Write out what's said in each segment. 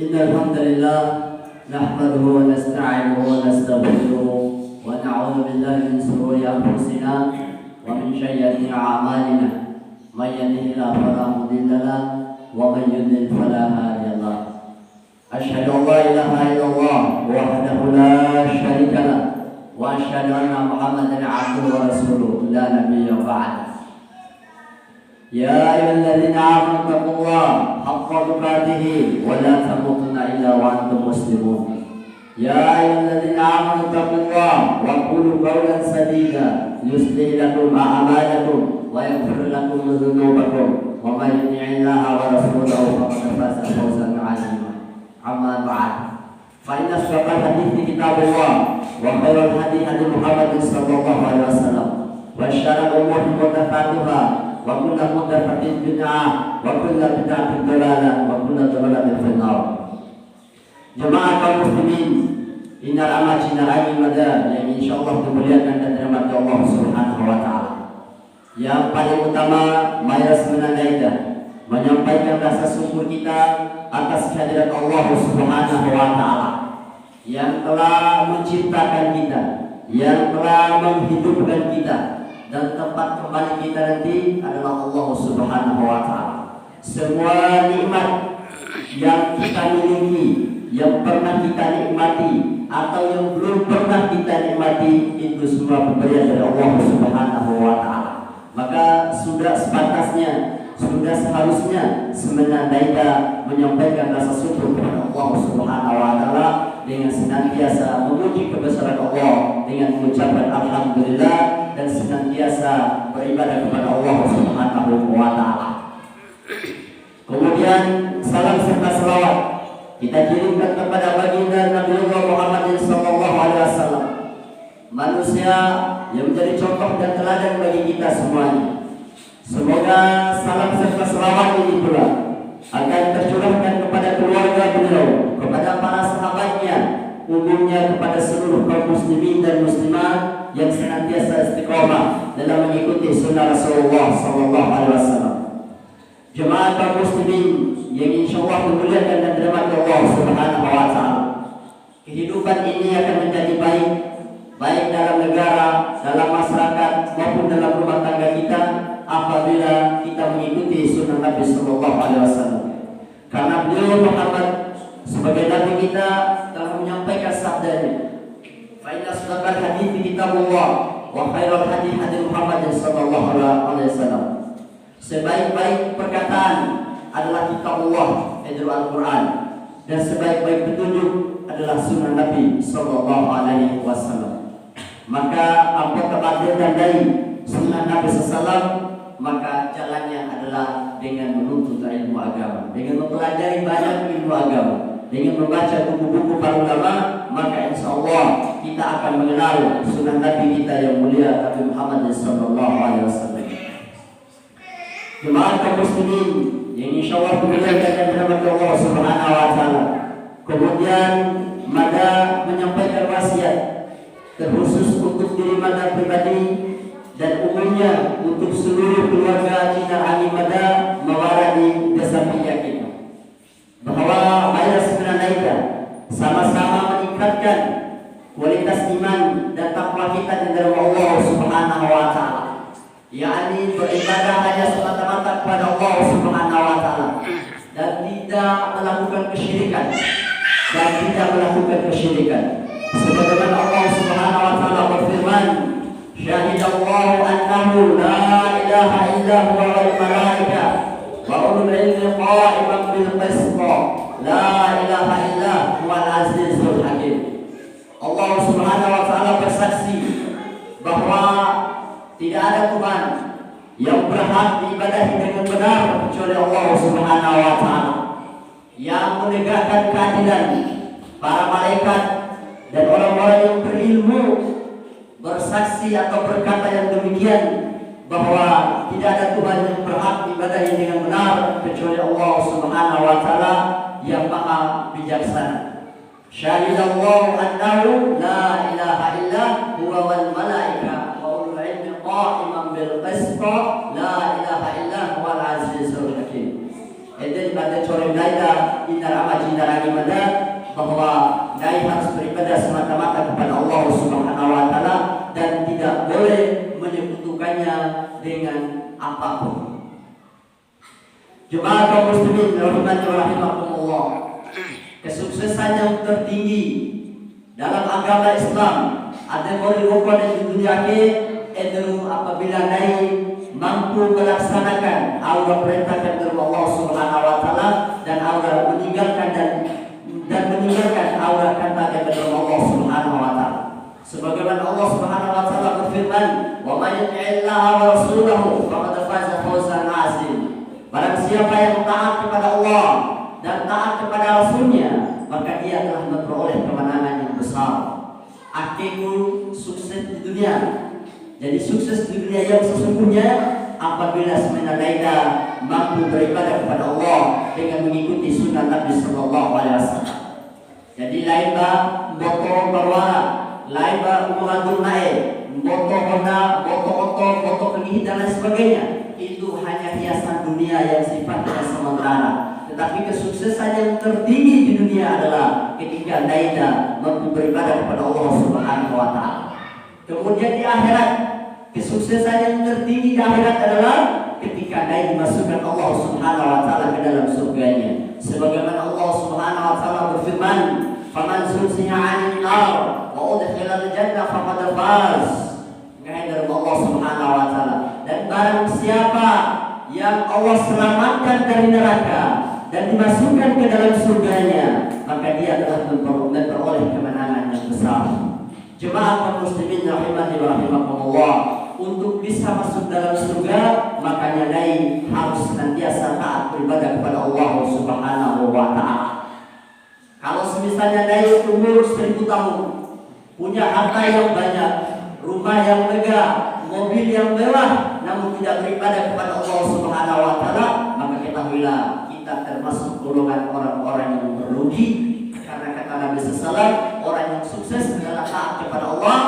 إن الحمد لله نحمده ونستعينه ونستغفره ونعوذ بالله من شرور أنفسنا ومن سيئات أعمالنا من يهده الله فلا مضل له ومن يضلل فلا هادي له أشهد أن لا إله إلا الله وحده لا شريك له وأشهد أن محمدا عبده ورسوله لا نبي بعده يا أيها الذين آمنوا اتقوا الله حق تقاته ولا تموتن إلا وأنتم مسلمون يا أيها الذين آمنوا اتقوا الله وقولوا قولا سديدا يصلح لكم أعمالكم ويغفر لكم ذنوبكم ومن يطع الله ورسوله فقد فاز فوزا عظيما أما بعد فإن أصدق الحديث كتاب الله وخير الهدي هدي محمد صلى الله عليه وسلم وشر الأمور محدثاتها وكل محدثة بدعة وكل بدعة ضلالة وكل ضلالة في النار. Jemaah kaum muslimin, innal amajina al-ibadah yang insyaallah dimuliakan dan dirahmati Allah Subhanahu wa taala. Yang paling utama mayas menandaikan menyampaikan rasa syukur kita atas kehadiran Allah Subhanahu wa taala yang telah menciptakan kita, yang telah menghidupkan kita, dan tempat kembali kita nanti adalah Allah Subhanahu wa taala. Semua nikmat yang kita miliki, yang pernah kita nikmati atau yang belum pernah kita nikmati, itu semua pemberian dari Allah Subhanahu wa taala. Maka sudah sepantasnya, sudah seharusnya semenandainya menyampaikan rasa syukur kepada Allah Subhanahu wa taala dengan senantiasa memuji kebesaran Allah dengan mengucapkan alhamdulillah dan senantiasa beribadah kepada Allah Subhanahu wa taala. Kemudian salam serta selawat kita kirimkan kepada baginda Nabi Muhammad sallallahu alaihi wasallam, manusia yang menjadi contoh dan teladan bagi kita semuanya. Semoga salam serta selawat ini pula akan tercurahkan kepada keluarga beliau, kepada para sahabatnya, umumnya kepada seluruh kaum muslimin dan muslimat yang senantiasa istiqomah dalam mengikuti sunnah Rasulullah sallallahu alaihi wasallam. Jemaah kaum muslimin yang insyaallah dimuliakan dan dirahmati Allah Subhanahu wa taala. Kehidupan ini akan menjadi baik dalam negara, dalam masyarakat maupun dalam rumah tangga kita apabila kita mengikuti sunnah Nabi sallallahu alaihi wasallam. Karena beliau Muhammad sebagai nabi kita telah menyampaikan sabdanya, fa inna asdaqal hadits kitabullah wa khairul hadi hadi Muhammad sallallahu alaihi wasallam. Sebaik-baik perkataan adalah kitabullah, yaitu Al-Qur'an, dan sebaik-baik petunjuk adalah sunnah Nabi sallallahu alaihi wasallam. Maka apabila kita dari sunnah Nabi sallallahu, maka jalannya adalah dengan menuntut ilmu agama, dengan mempelajari banyak ilmu agama, dengan membaca buku-buku para ulama, maka insya Allah kita akan mengenal sunnah Nabi kita yang mulia Nabi Muhammad sallallahu alaihi wasallam. Jemaah kaum muslimin yang insya Allah dimuliakan dan dirahmati Allah Subhanahu wa taala. Kemudian Mada menyampaikan wasiat terkhusus untuk diri Mada pribadi dan umumnya untuk seluruh keluarga Cina Ali Mada Mawaradi Desa Piyak bahwa mari sebenarnya sama-sama meningkatkan kualitas iman dan takwa kita di dalam Allah Subhanahu wa taala, yakni beribadah hanya semata-mata kepada Allah Subhanahu wa taala dan tidak melakukan kesyirikan sebagaimana Allah Subhanahu wa taala berfirman, syahidallahu annahu la ilaha illa huwa wal malaikah wa ulul ilmi qa'iman bil qist la ilaha illa huwal azizul hakim. Allah Subhanahu wa taala bersaksi bahwa tidak ada Tuhan yang berhak diibadahi dengan benar kecuali Allah Subhanahu wa taala, yang menegakkan keadilan. Para malaikat dan orang-orang yang berilmu bersaksi atau berkata yang demikian, bahwa tidak ada Tuhan yang berhak diibadahi dengan benar kecuali Allah Subhanahu wa taala yang maha bijaksana. Syahidallahu annahu la ilaha illa huwa wal malaikah wa ulul ilmi qa'iman bil qist la ilaha illa huwal azizul hakim. jadi pada coreng daida indara amaji indara imada bahwa dai harus beribadah semata-mata kepada Allah Subhanahu wa taala dan tidak boleh menyekutukannya dengan apapun. Jemaah kaum muslimin rahimani wa rahimakumullah. Kesuksesan yang tertinggi dalam agama Islam ada rukun di dunia ke ederu apabila dai mampu melaksanakan aura perintahkan dari Allah Subhanahu wa taala dan aura meninggalkan dan meninggalkan aura kata dari Allah Subhanahu wa taala. Sebagaimana Allah Subhanahu wa taala berfirman, "Wa may yuti'illaha wa rasulahu faqad faza fawzan 'azim." Barang siapa yang taat kepada Allah dan taat kepada Rasulnya, maka dia telah memperoleh kemenangan yang besar. Akiku sukses di dunia. Jadi sukses di dunia yang sesungguhnya apabila semenadaida mampu beribadah kepada Allah dengan mengikuti sunnah Nabi Sallallahu Alaihi Wasallam. Jadi lain ba boto perwara, lain ba umuradul nae, boto honda, boto oto, boto pergi dan lain sebagainya. Itu hanya hiasan dunia yang sifatnya sementara. Tetapi kesuksesan yang tertinggi di dunia adalah ketika daida mampu beribadah kepada Allah Subhanahu wa taala. Kemudian di akhirat, kesuksesan yang tertinggi di akhirat adalah ketika daida dimasukkan Allah Subhanahu wa taala ke dalam surganya. Sebagaimana Allah Subhanahu wa taala berfirman, "Faman zuhziha 'anil nar wa udkhila al-jannah faqad faz." Dari Allah Subhanahu wa taala. Dan barang siapa yang Allah selamatkan dari neraka dan dimasukkan ke dalam surganya, maka dia telah memperoleh kemenangan yang besar. Jemaah kaum muslimin rahimani wa rahimakumullah, untuk bisa masuk dalam surga, makanya dai harus senantiasa taat beribadah kepada Allah Subhanahu wa taala. Kalau semisalnya dai umur 1000 tahun, punya harta yang banyak, rumah yang megah, mobil yang mewah, namun tidak beribadah kepada Allah Subhanahu wa taala, maka ketahuilah kita termasuk golongan orang-orang yang merugi. Karena kata Nabi sallallahu alaihi wasallam, orang yang sukses adalah taat kepada Allah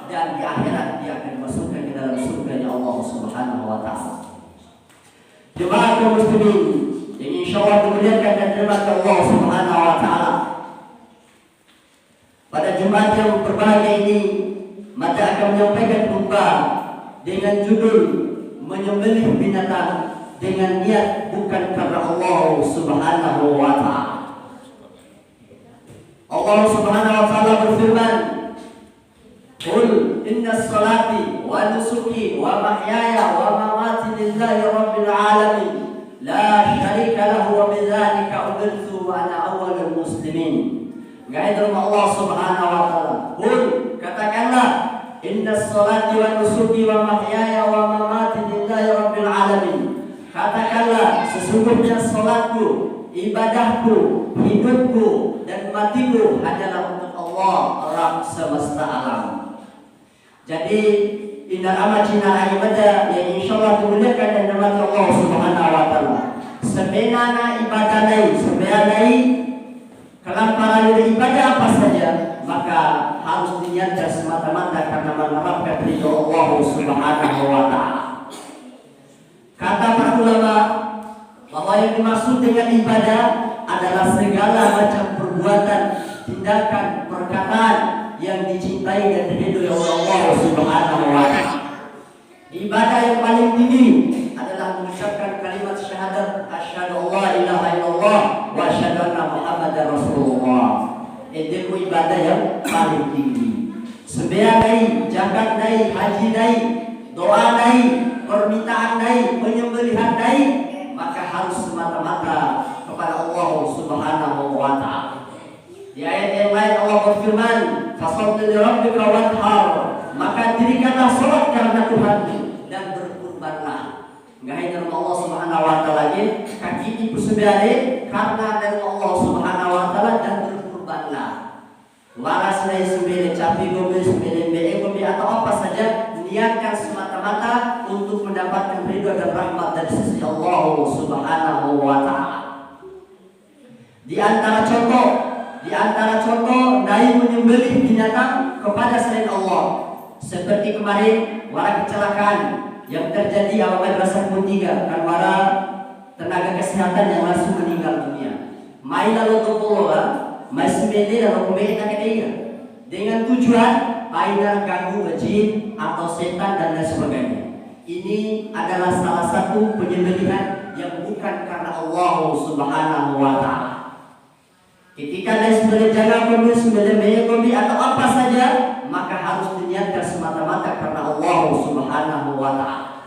dan di akhirat dia akan dimasukkan ke dalam surganya Allah Subhanahu wa taala. Jemaah kaum muslimin yang insyaallah dimuliakan dan dirahmati Allah Subhanahu wa taala. Pada Jumat yang berbahagia ini, maka akan menyampaikan khutbah dengan judul menyembelih binatang dengan niat bukan karena Allah Subhanahu wa taala. Allah Subhanahu wa taala berfirman, "Qul inna salati wa nusuki wa mahyaya wa mamati lillahi rabbil alamin la syarika lahu wa bidzalika umirtu wa ana awwalul muslimin." Gairah Allah Subhanahu wa taala. Qul, katakanlah, inna salati wa nusuki wa mahyaya wa mamati lillahi rabbil alamin. Katakanlah, sesungguhnya salatku, ibadahku, hidupku dan matiku hanyalah untuk Allah, Rabb semesta alam. Jadi inna amajina ibadah yang insyaallah dimuliakan dan dirahmati Allah Subhanahu wa taala. Sebenarnya ibadah lain, sebenarnya kelamparan dari ibadah apa saja, maka harus diniatkan semata-mata karena mengharapkan ridho Allah Subhanahu wa taala. Kata para ulama bahwa yang dimaksud dengan ibadah adalah segala macam perbuatan, tindakan, perkataan yang dicintai dan diridhoi oleh Allah Subhanahu wa taala. Ibadah yang paling tinggi adalah mengucapkan kalimat syahadat asyhadu alla ilaha illallah wa asyhadu anna muhammadar rasulullah. Itu ibadah yang paling tinggi. Sembahyang dai, zakat dai, haji dai, doa dai, permintaan dai, penyembelihan dai, maka harus semata-mata kepada Allah Subhanahu wa taala. Di ayat yang lain Allah berfirman, "Fasholli li rabbika wanhar." Maka dirikanlah salat karena Tuhanmu dan berkurbanlah. Enggak hanya Allah Subhanahu wa taala lagi, kaki ibu sembahyang karena dari Allah Subhanahu wa taala dan berkurbanlah. Waras dari sembahyang capi gobe sembahyang be gobe atau apa saja, niatkan semata-mata untuk mendapatkan ridho dan rahmat dari sisi Allah Subhanahu wa taala. Di antara contoh dai menyembelih binatang kepada selain Allah. Seperti kemarin wara kecelakaan yang terjadi awal Madrasah Pun 3 kan wara tenaga kesehatan yang langsung meninggal dunia. Mai lalu topologa, masih beda lalu pemain ketiga dengan tujuan aina ganggu jin atau setan dan lain sebagainya. Ini adalah salah satu penyembelihan yang bukan karena Allah Subhanahu wa Ta'ala. Ketika lain sembelih jangan kami sembelih kami atau apa saja, maka harus diniatkan semata-mata karena Allah Subhanahu wa Ta'ala.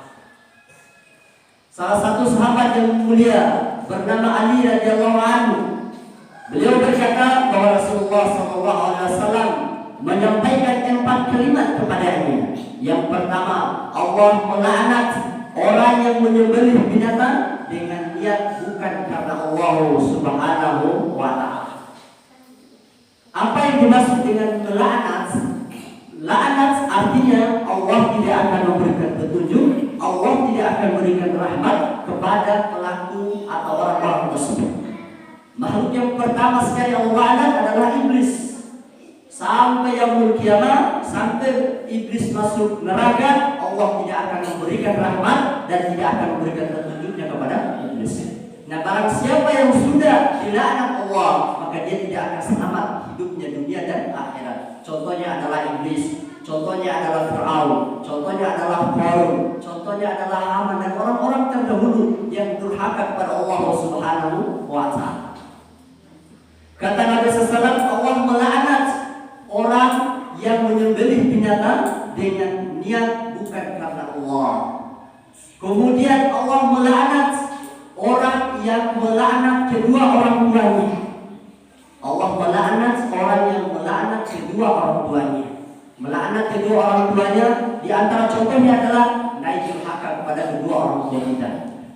Salah satu sahabat yang mulia bernama Ali radhiyallahu anhu, beliau berkata bahwa Rasulullah SAW menyampaikan 4 kalimat kepadanya. Yang pertama, Allah melaknat orang yang menyembelih binatang dengan niat bukan karena Allah Subhanahu wa Ta'ala. Apa yang dimaksud dengan melaknat? Laknat artinya Allah tidak akan memberikan petunjuk, Allah tidak akan memberikan rahmat kepada pelaku atau orang-orang tersebut. Makhluk yang pertama sekali Allah laknat adalah iblis. Sampai yaumul kiamat, sampai iblis masuk neraka, Allah tidak akan memberikan rahmat dan tidak akan memberikan petunjuknya kepada iblis. Nah, barang siapa yang sudah dilaknat Allah, maka dia tidak akan selamat hidupnya dunia dan akhirat. Contohnya adalah iblis, contohnya adalah Fir'aun, contohnya adalah Qarun, contohnya adalah Haman dan orang-orang terdahulu yang durhaka kepada Allah Subhanahu wa Ta'ala. Kata Nabi SAW, Allah melaknat orang yang menyembelih binatang dengan niat bukan karena Allah. Kemudian Allah melaknat orang yang melaknat kedua orang tuanya. Allah melaknat orang yang melaknat kedua orang tuanya. Melaknat kedua orang tuanya di antara contohnya adalah naik durhaka kepada kedua orang tua kita.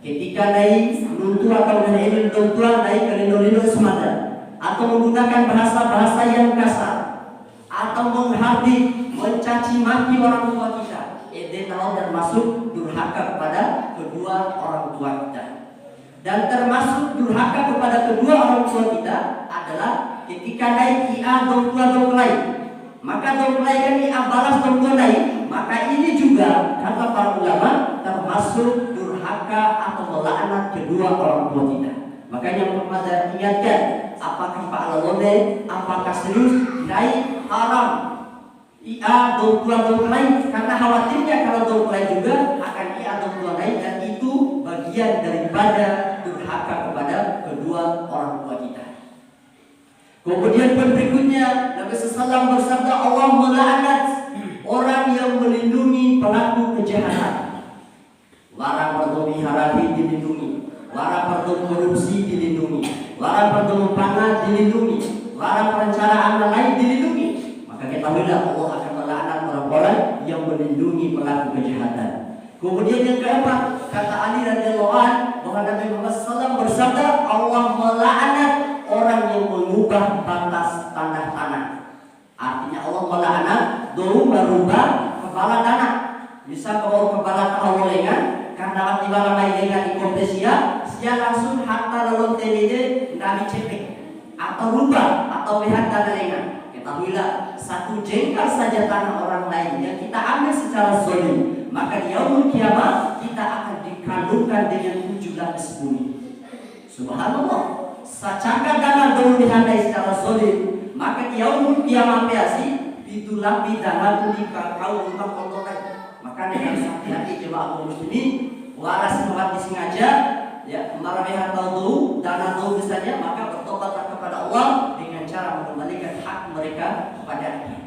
Ketika naik menuntut atau menaik tuntuan naik ke lindo-lindo semata, atau menggunakan bahasa-bahasa yang kasar, atau menghardik, mencaci maki orang tua kita, dan masuk durhaka kepada kedua orang tua kita. Dan termasuk durhaka kepada kedua orang tua kita adalah ketika naik ia dong lain. Maka dong lain kan ia balas dong lain. Maka ini juga kata para ulama termasuk durhaka atau melaknat kedua orang tua kita. Makanya perlu ingatkan, apakah Pak Lalone, apakah serius naik haram ia dong lain, karena khawatirnya kalau dong lain juga akan ia dong lain, dan itu bagian daripada durhaka kepada kedua orang tua kita. Kemudian berikutnya Nabi SAW bersabda, Allah melaknat orang yang melindungi pelaku kejahatan. Larang berdomi harapi dilindungi, larang berdomi korupsi dilindungi, larang berdomi panah dilindungi, larang perencanaan lain dilindungi. Maka ketahuilah Allah akan melaknat orang-orang yang melindungi pelaku kejahatan. Kemudian yang keempat, kata Ali radhiyallahu anhu bahwa Nabi Muhammad SAW bersabda, Allah melaknat orang yang mengubah batas tanah-tanah. Artinya Allah melaknat dulu merubah kepala tanah. Bisa kalau kepala tahawolengan karena tiba lain dengan di kompesia, dia langsung harta lalu telede dari cepek atau rubah atau lihat tanah lengan. Ketahuilah, satu jengkal saja tanah orang lain yang kita ambil secara zalim, maka di yaumul kiamat kita akan dikandungkan dengan 7 lapis bumi. Subhanallah. Sacangka dana dulu dihandai secara zalim, maka di yaumul kiamat biasi itu lapi dana di kau rumah kontoran. Maka dengan hati-hati jemaah muslimin, waras tempat disengaja ya maramehan tahu dana tahu saja, maka bertobatlah kepada Allah dengan cara mengembalikan hak mereka kepadanya.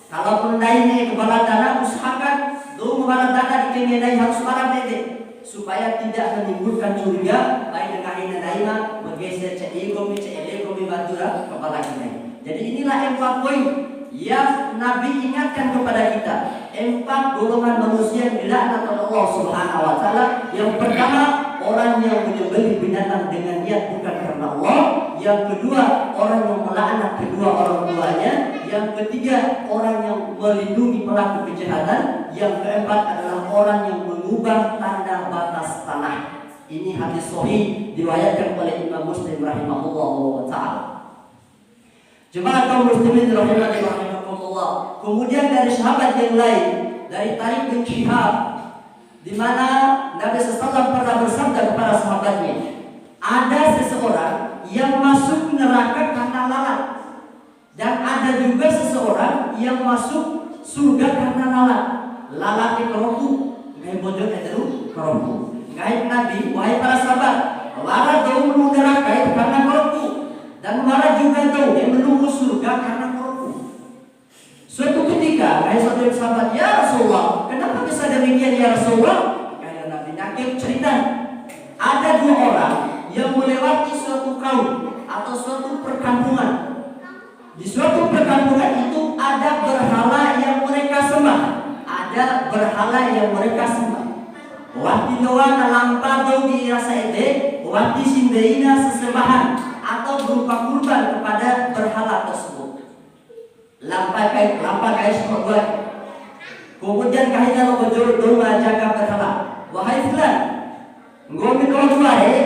Kalau pendainya kepala dana, usahakan dulu kepala dana dikemenai harus marah bede supaya tidak menimbulkan curiga baik dengan ini daima bergeser cegomi bandura kepala kita. Jadi inilah 4 poin yang Nabi ingatkan kepada kita. 4 golongan manusia yang dilaknat oleh Allah Subhanahu wa Ta'ala. Yang pertama, orang yang menyembelih binatang dengan niat bukan karena Allah. Yang kedua, orang yang melaknat kedua orang tuanya. Yang ketiga, orang yang melindungi pelaku kejahatan. Yang keempat adalah orang yang mengubah tanda batas tanah. Ini hadis sahih diriwayatkan oleh Imam Muslim rahimahullah taala. Jemaah kaum muslimin rahimahullah. Kemudian dari sahabat yang lain, dari Tariq bin Shihab, di mana Nabi SAW pernah bersabda kepada sahabatnya, Ada seseorang yang masuk neraka karena lalat, dan ada juga seseorang yang masuk surga karena lalat. Lalat keroku, ngai bojot itu keroku. Ngai Nabi, wahai para sahabat, lalat jauh menuju neraka itu karena keroku, dan lalat juga jauh yang menuju surga karena keroku. Suatu ketika, ngai sahabat, ya Rasulullah, kenapa bisa demikian ya Rasulullah? Ngai Nabi nakil cerita, ada dua orang yang melewati suatu kaum atau suatu perkampungan. Di suatu perkampungan itu ada berhala yang mereka sembah. Ada berhala yang mereka sembah. Wati doana lampado di rasa ede, wati sindeina sesembahan atau berupa kurban kepada berhala tersebut. Lampai kai semua. Kemudian kahina bojor doma jaga berhala. Wahai fulan, ngomi kalau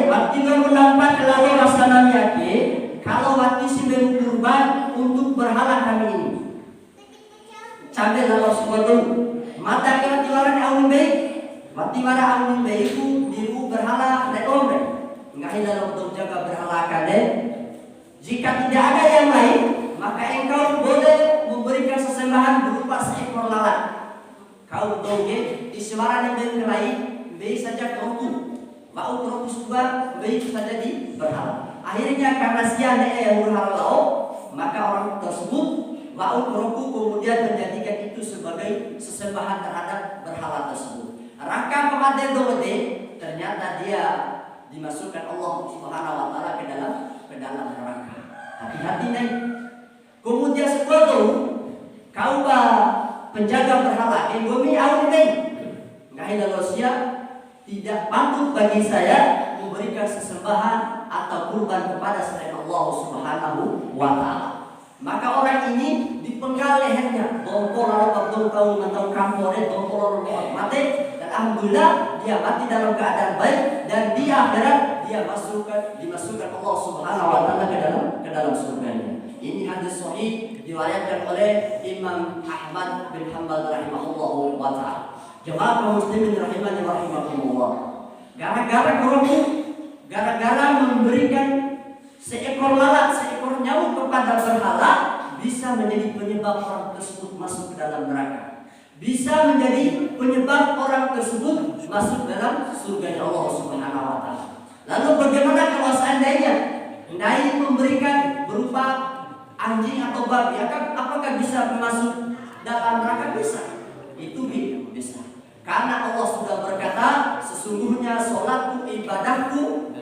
wati lo melampat lalu rasana miyake, kalau wati simbeng kurban untuk berhala kami ini. Cabe lalu semua dulu. Mata kena tiwaran awin baik, wati wara awin baik itu dirimu berhala rekombe. Ngahi dalam untuk jaga berhala kade. Jika tidak ada yang lain, maka engkau boleh memberikan sesembahan berupa seekor lalat. Kau dongge di suara yang lain, baik saja keruku. Mau terus juga baik saja di berhala. Akhirnya karena siapa yang berhala lauk, maka orang tersebut mau terus kemudian menjadikan itu sebagai sesembahan terhadap berhala tersebut. Rangka pemadai domede ternyata dia dimasukkan Allah Subhanahu Wa Taala ke dalam neraka. Hati-hati nih. Kemudian sekolah kau penjaga berhala, engomi awal nih. Nggak ada tidak patut bagi saya memberikan sesembahan atau kurban kepada selain Allah Subhanahu wa Ta'ala. Maka orang ini dipenggal lehernya, dongkol lalu berdongkol mentau kampore, dongkol lalu mati, dan alhamdulillah dia mati dalam keadaan baik, dan di akhirat dia dimasukkan Allah Subhanahu wa Ta'ala ke dalam surganya. Ini hadis sahih diriwayatkan oleh Imam Ahmad bin Hanbal rahimahullahu wa ta'ala. Jemaah kaum muslimin rahimani wa rahimakumullah. Gara-gara memberikan seekor lalat, seekor nyamuk kepada berhala, bisa menjadi penyebab orang tersebut masuk ke dalam neraka. Bisa menjadi penyebab orang tersebut masuk dalam surga Allah Subhanahu wa Ta'ala. Lalu bagaimana kalau seandainya Nabi memberikan berupa anjing atau babi, apakah bisa masuk dalam neraka? Bisa. Itu bisa. Karena Allah sudah berkata, sesungguhnya sholatku, ibadahku,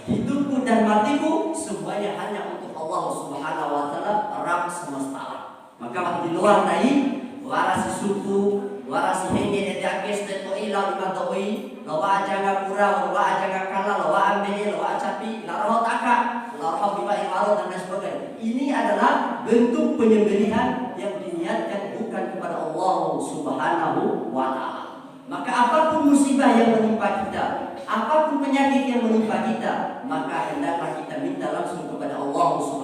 hidupku dan matiku semuanya hanya untuk Allah Subhanahu wa Ta'ala, Rabb semesta. Maka di luar dari warasi suku, warasi henge edakes teto ilau dimatoi, lawa aja pura, lawa aja kala, lawa ambene, lawa acapi, laroh taka, laroh biba iwaro dan lain sebagainya. Ini adalah bentuk penyembelihan yang diniatkan bukan kepada Allah Subhanahu wa Ta'ala. Maka apapun musibah yang menimpa kita, apapun penyakit yang menimpa kita, maka hendaklah kita minta langsung kepada Allah Subhanahu